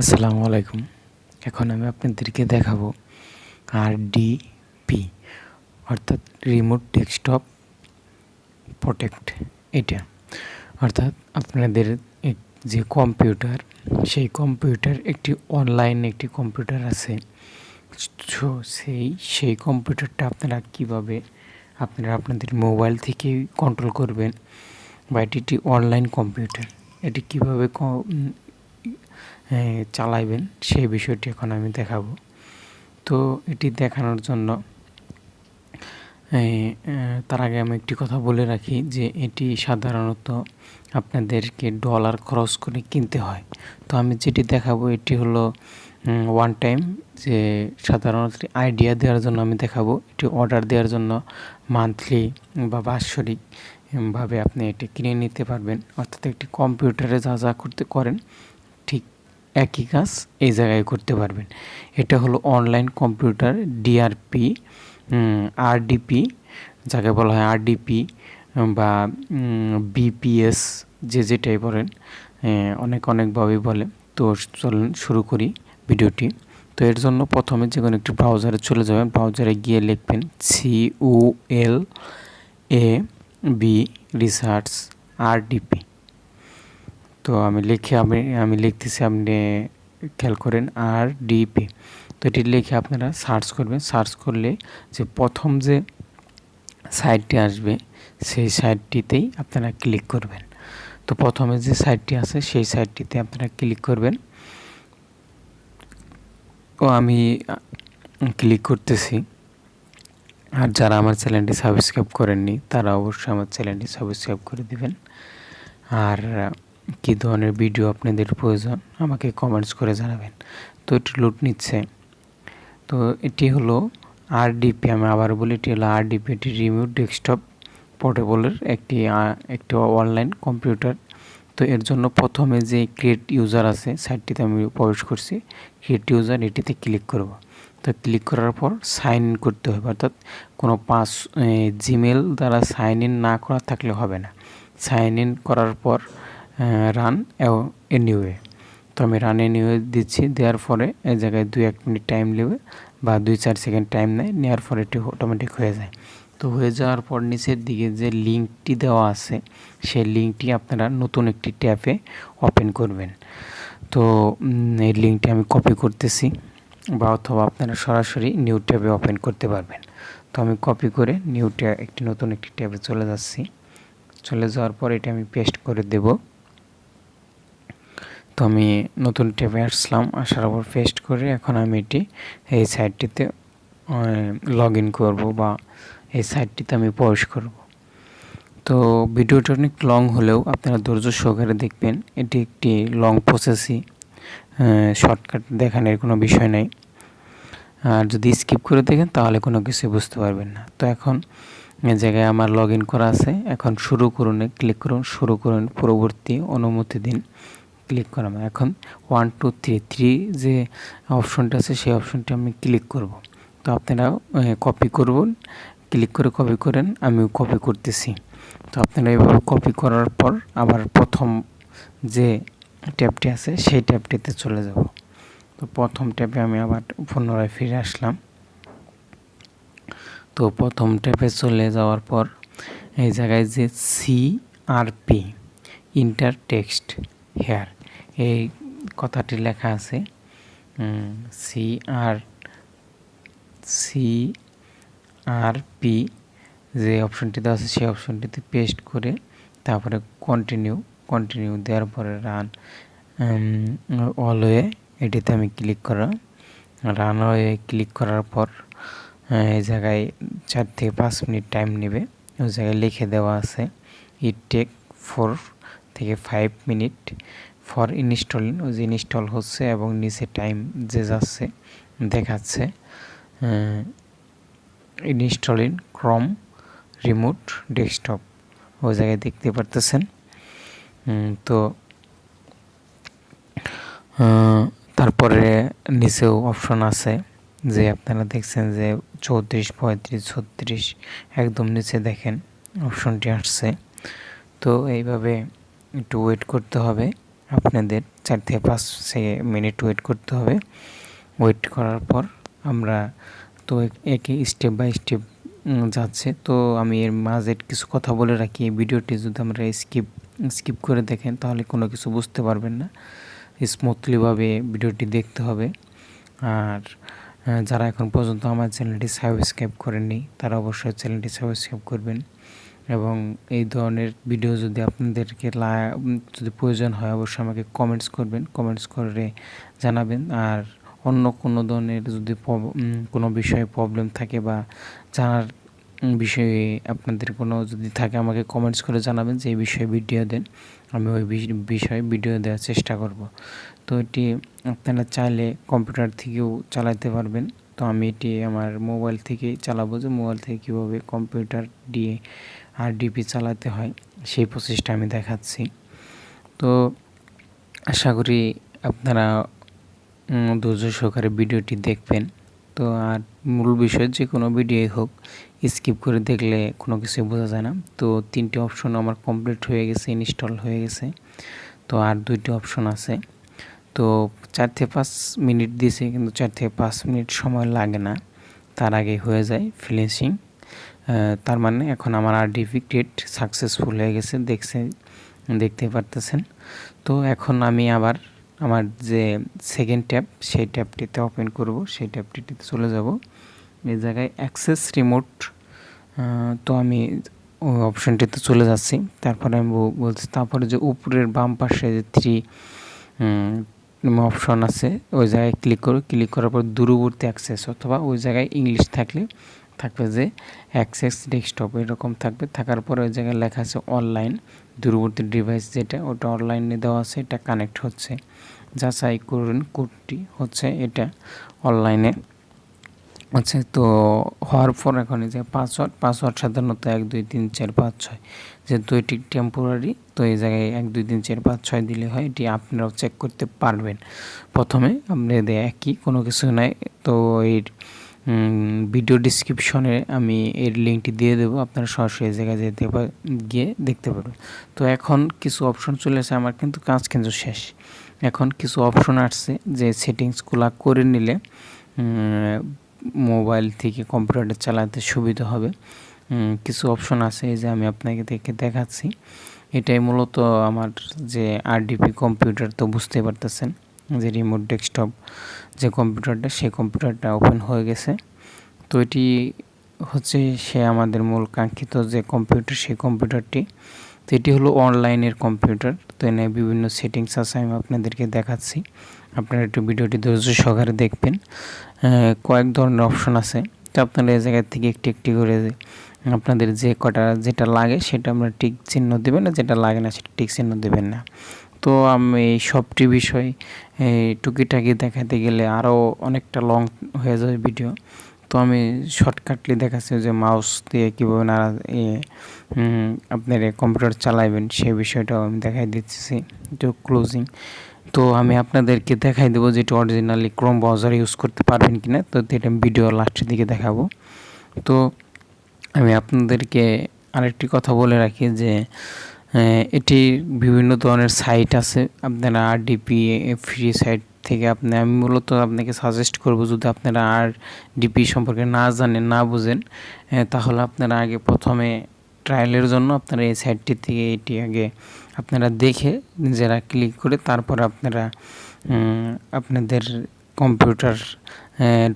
আসসালামু আলাইকুম। এখন আমি আপনাদেরকে দেখাবো RDP অর্থাৎ রিমোট ডেস্কটপ প্রোটেক্ট। এটা অর্থাৎ আপনাদের যে কম্পিউটার, সেই কম্পিউটার একটি অনলাইন একটি কম্পিউটার আছে। সো সেই কম্পিউটারটা আপনারা কীভাবে আপনাদের মোবাইল থেকে কন্ট্রোল করবেন, বা এটি একটি অনলাইন কম্পিউটার, এটি কীভাবে চালাইবেন সেই বিষয়টি এখন আমি দেখাবো। তো এটি দেখানোর জন্য তার আগে আমি একটি কথা বলে রাখি যে এটি সাধারণত আপনাদেরকে ডলার খরচ করে কিনতে হয়। তো আমি যেটি দেখাবো এটি হলো ওয়ান টাইম, যে সাধারণত আইডিয়া দেওয়ার জন্য আমি দেখাবো। এটি অর্ডার দেওয়ার জন্য মান্থলি বা বাৎসরিকভাবে আপনি এটি কিনে নিতে পারবেন। অর্থাৎ একটি কম্পিউটারে যা যা করতে করেন ঠিক একই কাজ এই জায়গায় করতে পারবেন। এটা হলো অনলাইন কম্পিউটার RDP, যাকে বলা হয় RDP বা BPS, যেটাই বলেন, অনেকভাবেই বলে। তো চলুন শুরু করি ভিডিওটি। তো এর জন্য প্রথমে যে কোনো একটি ব্রাউজারে চলে যাবেন। ব্রাউজারে গিয়ে লিখবেন COLAB রিসার্চ RDP। তো আমি লিখতেছি, আপনি খেয়াল করেন RDP। তো এটি লিখে আপনারা সার্চ করবেন। সার্চ করলে যে প্রথম যে সাইটটি আসবে সেই সাইটটিতেই আপনারা ক্লিক করবেন। তো প্রথমে যে সাইটটি আছে সেই সাইটটিতে আপনারা ক্লিক করবেন। ও আমি ক্লিক করতেছি। আর যারা আমার চ্যানেলটি সাবস্ক্রাইব করেননি তারা অবশ্যই আমার চ্যানেলটি সাবস্ক্রাইব করে দিবেন। আর কী ধরনের ভিডিও আপনাদের প্রয়োজন আমাকে কমেন্টস করে জানাবেন। তো এটি লোড নিচ্ছে। তো এটি হলো RDP, আমি আবার বলি, এটি হলো RDP, এটি রিমোট ডেস্কটপ পোর্টেবলের একটি অনলাইন কম্পিউটার। তো এর জন্য প্রথমে যে ক্রিয়েট ইউজার আছে সাইটটিতে আমি প্রবেশ করছি। ক্রিয়েট ইউজার এটিতে ক্লিক করব। তো ক্লিক করার পর সাইন ইন করতে হবে, অর্থাৎ কোনো জিমেল দ্বারা সাইন ইন না করা থাকলে হবে না। সাইন ইন করার পর রান এনিওয়ে। তো আমি রান এনিওয়ে দিচ্ছি। দেওয়ার পরে এই জায়গায় 2-1 মিনিট টাইম নেবে বা 2-4 সেকেন্ড টাইম নেওয়ার পরে এটি অটোমেটিক হয়ে যায়। তো হয়ে যাওয়ার পর নিচের দিকে যে লিঙ্কটি দেওয়া আছে সেই লিঙ্কটি আপনারা নতুন একটি ট্যাবে ওপেন করবেন। তো এই লিঙ্কটি আমি কপি করতেছি, বা অথবা আপনারা সরাসরি নিউ ট্যাবে ওপেন করতে পারবেন। তো আমি কপি করে নতুন একটি ট্যাবে চলে যাচ্ছি। চলে যাওয়ার পর এটা আমি পেস্ট করে দেব। তো আমি নতুন ট্যাবে আসলাম, আসার পর পেস্ট করে এখন আমি এই সাইটটিতে লগ ইন করবো, বা এই সাইটটিতে আমি প্রবেশ করব। তো ভিডিওটা অনেক লং হলেও আপনারা ধৈর্য সহকারে দেখবেন। এটি একটি লং প্রসেসই, শর্টকাট দেখানোর কোনো বিষয় নেই। আর যদি স্কিপ করে দেখেন তাহলে কোনো কিছু বুঝতে পারবেন না। তো এখন এই জায়গায় আমার লগ ইন করা আছে। এখন শুরু করুন ক্লিক করুন, শুরু করুন, পরবর্তী অনুমতি দিন, ক্লিক করাম। এখন 1 2 3 যে অপশনটা আছে সেই অপশনটি আমি ক্লিক করব। তো আপনারা কপি করবেন, ক্লিক করে কপি করেন, আমিও কপি করতেছি। তো আপনারা এইভাবে কপি করার পর আবার প্রথম যে ট্যাবটি আছে সেই ট্যাবটিতে চলে যাব। তো প্রথম ট্যাবে আমি আবার পুনরায় ফিরে আসলাম। তো প্রথম ট্যাবে চলে যাওয়ার পর এই জায়গায় যে CRP ইন্টার টেক্সট হেয়ার এই কথাটি লেখা আছে। CRP যে অপশনটিতে আছে সেই অপশনটিতে পেস্ট করে তারপরে কন্টিনিউ দেওয়ার পরে রান অলওয়ে এটিতে আমি ক্লিক রান অলওয়ে ক্লিক করার পর এই জায়গায় 4 থেকে 5 মিনিট টাইম নেবে। ওই জায়গায় লিখে দেওয়া আছে ইট টেক 4 থেকে 5 মিনিট ফর ইনস্টলিং। ওই যে ইনস্টল হচ্ছে এবং নিচে টাইম যে যাচ্ছে দেখাচ্ছে ইনস্টলিং ক্রোম রিমোট ডেস্কটপ, ওই জায়গায় দেখতে পারতেছেন। তো তারপরে নিচেও অপশন আছে যে আপনারা দেখছেন যে 34 35 36 একদম নিচে দেখেন অপশনটি আসছে। তো এইভাবে একটু ওয়েট করতে হবে আপনাদের 4 থেকে 5 মিনিট ওয়েট করতে হবে। ওয়েট করার পর আমরা তো একে স্টেপ বাই স্টেপ যাচ্ছে। তো আমি এর মাঝে কিছু কথা বলে রাখি, এই ভিডিওটি যদি আমরা স্কিপ করে দেখেন তাহলে কোনো কিছু বুঝতে পারবেন না। স্মুথলিভাবে ভিডিওটি দেখতে হবে। আর যারা এখন পর্যন্ত আমার চ্যানেলটি সাবস্ক্রাইব করেননি তারা অবশ্যই চ্যানেলটি সাবস্ক্রাইব করবেন, এবং এই ধরনের ভিডিও যদি আপনাদেরকে যদি প্রয়োজন হয় অবশ্যই আমাকে কমেন্টস করবেন, কমেন্টস করে জানাবেন। আর অন্য কোনো ধরনের যদি কোনো বিষয়ে প্রবলেম থাকে বা জানার বিষয়ে আপনাদের কোনো যদি থাকে আমাকে কমেন্টস করে জানাবেন যে এই বিষয়ে ভিডিও দেন, আমি ওই বিষয়ে ভিডিও দেওয়ার চেষ্টা করব। তো এটি আপনারা চাইলে কম্পিউটার থেকেও চালাতে পারবেন। তো আমি এটি আমার মোবাইল থেকেই চালাবো, যে মোবাইল থেকে কীভাবে কম্পিউটার দিয়ে RDP চালাতে হয় সেই প্রসেসটা আমি দেখাচ্ছি। তো আশা করি আপনারা ধৈর্য সহকারে ভিডিওটি দেখবেন। তো আর মূল বিষয় যে কোনো ভিডিওই হোক স্কিপ করে দেখলে কোনো কিছু বোঝা যায় না। তো 3টি অপশন আমার কমপ্লিট হয়ে গেছে, ইনস্টল হয়ে গেছে। তো আর 2টি অপশন আছে। তো 4 থেকে 5 মিনিট দিয়েছে, কিন্তু 4 থেকে 5 মিনিট সময় লাগে না, তার আগে হয়ে যায় ফিনিশিং। তার মানে এখন আমার RDP ক্রিয়েট সাকসেসফুল হয়ে গেছে, দেখতে পারতেছেন। তো এখন আমি আবার আমার যে সেকেন্ড ট্যাব সেই ট্যাবটিতে ওপেন করব, সেই ট্যাবটিতে চলে যাব। এই জায়গায় অ্যাক্সেস রিমোট, তো আমি ওই অপশানটিতে চলে যাচ্ছি। তারপরে আমি বলছি, তারপরে যে উপরের বাম পাশে যে 3 অপশন আছে ওই জায়গায় ক্লিক করার পর দূরবর্তী অ্যাক্সেস, অথবা ওই জায়গায় ইংলিশ থাকবে যে অ্যাক্সেস ডেস্কটপ এরকম থাকবে। থাকার পরে ওই জায়গায় লেখা আছে অনলাইন, দূরবর্তী ডিভাইস যেটা ওটা অনলাইনে দেওয়া আছে, এটা কানেক্ট হচ্ছে, যাচাই করুন কোডটি হচ্ছে এটা অনলাইনে আছে। তো হওয়ার পর এখন এই যে পাসওয়ার্ড সাধারণত 1 2 3 4 5 6, যেহেতু এটি টেম্পোরারি তো এই জায়গায় 1 2 3 4 5 6 দিলে হয়। এটি আপনারাও চেক করতে পারবেন। প্রথমে আপনাদের একই কোনো কিছু নাই। তো এর ভিডিও ডিসক্রিপশনে আমি এর লিঙ্কটি দিয়ে দেবো, আপনারা সরাসরি এই জায়গায় গিয়ে দেখতে পারবেন। তো এখন কিছু অপশন চলে আসে, আমার কিন্তু কাজ কিন্তু শেষ। এখন কিছু অপশন আসছে যে সেটিংসগুলো করে নিলে মোবাইল থেকে কম্পিউটারটা চালাতে সুবিধা হবে। কিছু অপশন আছে, এই যে আমি আপনাকে দেখাচ্ছি। এটাই মূলত আমার যে RDP কম্পিউটার, তো বুঝতে পারতেছেন যে রিমোট ডেস্কটপ যে কম্পিউটারটা, সেই কম্পিউটারটা ওপেন হয়ে গেছে। তো এটি হচ্ছে সে আমাদের মূল কাঙ্ক্ষিত যে কম্পিউটার, সেই কম্পিউটারটি। তো এটি হলো অনলাইনের কম্পিউটার। তো এনে বিভিন্ন সেটিংস আছে, আমি আপনাদেরকে দেখাচ্ছি। আপনারা একটু ভিডিওটি ধৈর্য সহকারে দেখবেন। কয়েক ধরনের অপশন আছে, তো আপনারা এই জায়গা থেকে একটি করে আপনাদের যেটা লাগে সেটা আপনারা টিক চিহ্ন দেবেন, আর যেটা লাগে না সেটা টিক চিহ্ন দেবেন না। তো আমি এই সবটি বিষয় টুকিটাকি দেখাতে গেলে আরও অনেকটা লং হয়ে যাবে ভিডিও। তো আমি শর্টকাটলি দেখাচ্ছি যে মাউস দিয়ে কীভাবে আপনার কম্পিউটার চালাবেন সেই বিষয়টাও আমি দেখাই দিচ্ছি। তো ক্লোজিং, তো আমি আপনাদেরকে দেখাই দেবো যেটা অরিজিনালি ক্রোম ব্রাউজার ইউজ করতে পারবেন কিনা। তো এটা ভিডিও লাস্টের দিকে দেখাবো। তো আমি আপনাদেরকে আরেকটি কথা বলে রাখি যে এটি বিভিন্ন ধরনের সাইট আছে, আপনারা RDP ফ্রি সাইট থেকে আমি মূলত আপনাকে সাজেস্ট করব, যদি আপনারা RDP সম্পর্কে না জানেন, না বুঝেন, তাহলে আপনারা আগে প্রথমে ট্রায়ালের জন্য আপনারা এই সাইটটি থেকে এটি আগে আপনারা দেখে নিজেরা ক্লিক করে তারপর আপনারা আপনাদের কম্পিউটার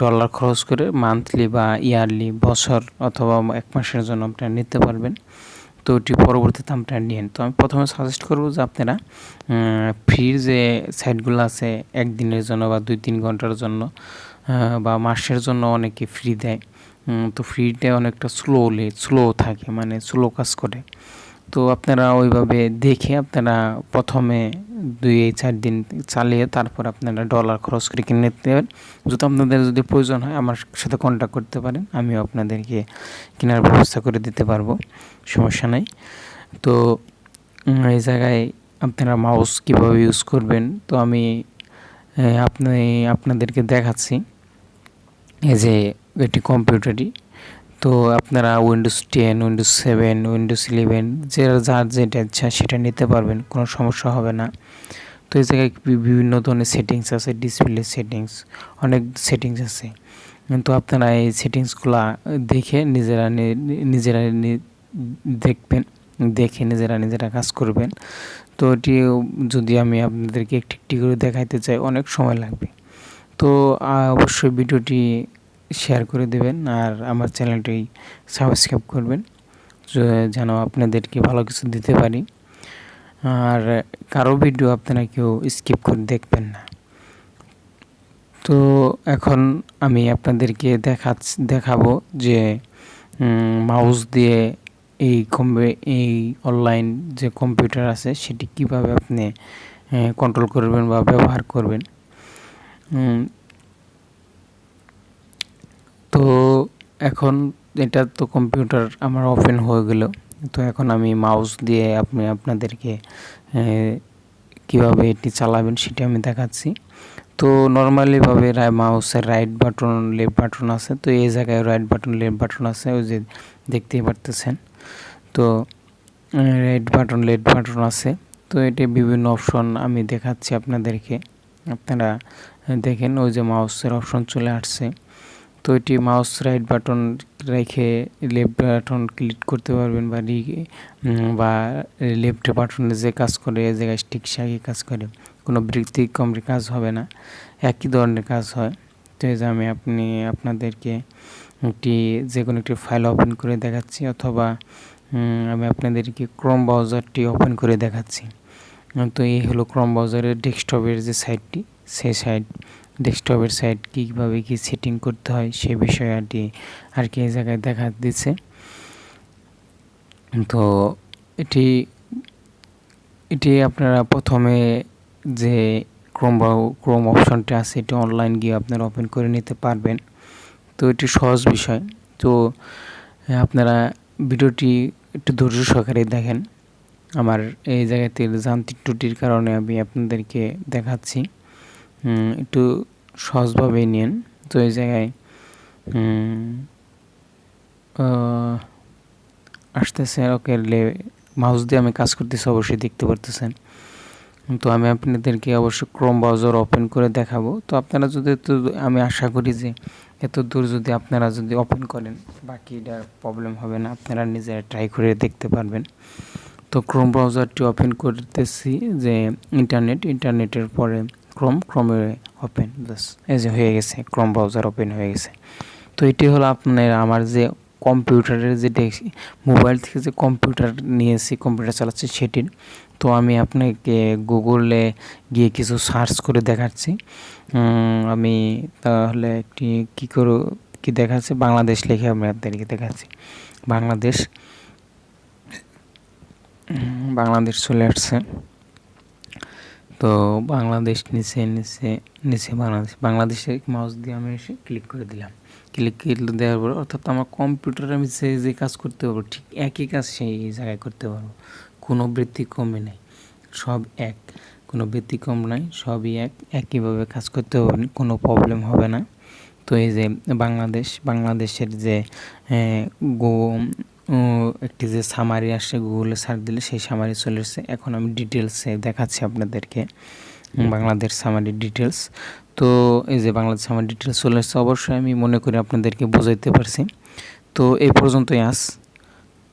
ডলার খরচ করে মান্থলি বা ইয়ারলি, বছর অথবা 1 মাসের জন্য আপনারা নিতে পারবেন। তো ওটি পরবর্তীতে আপনারা নিন। তো আমি প্রথমে সাজেস্ট করব যে আপনারা ফ্রির যে সাইটগুলো আছে 1 দিনের জন্য বা 2-3 ঘন্টার জন্য বা মাসের জন্য অনেকে ফ্রি দেয়। তো ফ্রিতে অনেকটা স্লো থাকে, মানে স্লো কাজ করে। তো আপনারা ওইভাবে দেখে আপনারা প্রথমে 2-4 দিন চালিয়ে তারপর আপনারা ডলার খরচ করে কিনে নিতে পারেন। আপনাদের যদি প্রয়োজন হয় আমার সাথে কন্ট্যাক্ট করতে পারেন, আমিও আপনাদেরকে কেনার ব্যবস্থা করে দিতে পারবো, সমস্যা নাই। তো এই জায়গায় আপনারা মাউস কীভাবে ইউজ করবেন তো আমি আপনাদেরকে দেখাচ্ছি। এই যে এটি কম্পিউটারই, তো আপনারা উইন্ডোজ 10, উইন্ডোজ 7, উইন্ডোজ 11 যার যেটা ইচ্ছা সেটা নিতে পারবেন, কোনো সমস্যা হবে না। তো তো এই জায়গায় বিভিন্ন ধরনের সেটিংস আছে, ডিসপ্লে সেটিংস, অনেক সেটিংস আছে। কিন্তু আপনারা এই সেটিংসগুলো দেখে নিজেরা দেখবেন, দেখে নিজেরা কাজ করবেন। তো এটি যদি আমি আপনাদেরকে একটি একটি করে দেখাইতে চাই অনেক সময় লাগবে। তো অবশ্যই ভিডিওটি শেয়ার করে দেবেন আর আমার চ্যানেলটি সাবস্ক্রাইব করবেন যেন আপনাদেরকে ভালো কিছু দিতে পারি। আর কারো ভিডিও আপনারা কেউ স্কিপ করে দেখবেন না। তো এখন আমি আপনাদেরকে দেখাবো যে মাউস দিয়ে এই অনলাইন যে কম্পিউটার আছে সেটি কিভাবে আপনি কন্ট্রোল করবেন বা ব্যবহার করবেন। তো এখন এটা তো কম্পিউটার আমার ওপেন হয়ে গেল। তো এখন আমি মাউস দিয়ে আপনাদেরকে কিভাবে এটি চালাবেন সেটা আমি দেখাচ্ছি। তো নর্মালিভাবে মাউসের রাইট বাটন লেফট বাটন আছে। তো এই জায়গায় রাইট বাটন লেফট বাটন আছে, ওই যে দেখতেই পারতেছেন। তো রাইট বাটন লেফট বাটন আছে। তো এটি বিভিন্ন অপশন আমি দেখাচ্ছি আপনাদেরকে, আপনারা দেখেন ওই যে মাউসের অপশন চলে আসছে। তো এটি মাউস রাইট বাটন রেখে লেফট বাটন ক্লিক করতে পারবেন বা লেফট বাটনে যে কাজ করে এই জায়গায় ঠিক সেই কাজ করে, কোনো ব্যতিক্রম কাজ হবে না, একই ধরনের কাজ হয়। তো এই যে আমি আপনাদেরকে যে কোনো একটি ফাইল ওপেন করে দেখাচ্ছি, অথবা আমি আপনাদেরকে ক্রোম ব্রাউজারটি ওপেন করে দেখাচ্ছি। তো এই হলো ক্রোম ব্রাউজারের ডেস্কটপের যে সাইটটি, সেই ডেস্কটপের সাইট কীভাবে কী সেটিং করতে হয় সে বিষয়টি আর কি এই জায়গায় দেখা দিচ্ছে। তো এটি আপনারা প্রথমে যে ক্রোম অপশনটা আছে এটি অনলাইন গিয়ে আপনারা ওপেন করে নিতে পারবেন। তো এটি সহজ বিষয়। তো আপনারা ভিডিওটি একটু ধৈর্য সহকারে দেখেন। আমার এই জায়গাতে যান্ত্রিক ত্রুটির কারণে আমি আপনাদেরকে দেখাচ্ছি, একটু সহজভাবেই নিন। তো এই জায়গায় আসতেছে, ওকে মাউস দিয়ে আমি কাজ করতেছি, অবশ্যই দেখতে পারতেছেন। তো আমি আপনাদেরকে অবশ্যই ক্রোম ব্রাউজার ওপেন করে দেখাবো। তো আপনারা যদি আমি আশা করি যে এত দূর যদি আপনারা ওপেন করেন বাকিটা প্রবলেম হবে না, আপনারা নিজেরা ট্রাই করে দেখতে পারবেন। তো ক্রোম ব্রাউজারটি ওপেন করতেছি, যে ইন্টারনেটের পরে ক্রোমে ওপেন, বাস এই যে হয়ে গেছে, ক্রোম ব্রাউজার ওপেন হয়ে গেছে। তো এটি হলো আমার যে কম্পিউটারের যে মোবাইল থেকে যে কম্পিউটার নিয়েছি, কম্পিউটার চালাচ্ছি সেটির। তো আমি আপনাকে গুগলে গিয়ে কিছু সার্চ করে দেখাচ্ছি। আমি তাহলে কি দেখাচ্ছি, বাংলাদেশ লিখে আমি আপনাদেরকে দেখাচ্ছি। বাংলাদেশ চলে আসছে। তো বাংলাদেশ নিচে বাংলাদেশের মাউস দিয়ে আমি এসে ক্লিক করে দিলাম। ক্লিক দেওয়ার পর অর্থাৎ আমার কম্পিউটারে আমি যে কাজ করতে পারবো ঠিক একই কাজ সেই জায়গায় করতে পারবো, কোনো ব্যতিক্রমই নেই, সব এক, কোনো ব্যতিক্রম নাই, সবই একইভাবে কাজ করতে পারবেন, কোনো প্রবলেম হবে না। তো এই যে বাংলাদেশের যে একটি যে সামারি আসছে, গুগলে সার্চ দিলে সেই সামারি চলে এসেছে। এখন আমি ডিটেলসে দেখাচ্ছি আপনাদেরকে বাংলাদেশ সামারি ডিটেলস। তো এই যে বাংলাদেশ সামারি ডিটেলস চলে এসেছে, অবশ্যই আমি মনে করি আপনাদেরকে বোঝাইতে পারছি। তো এই পর্যন্তই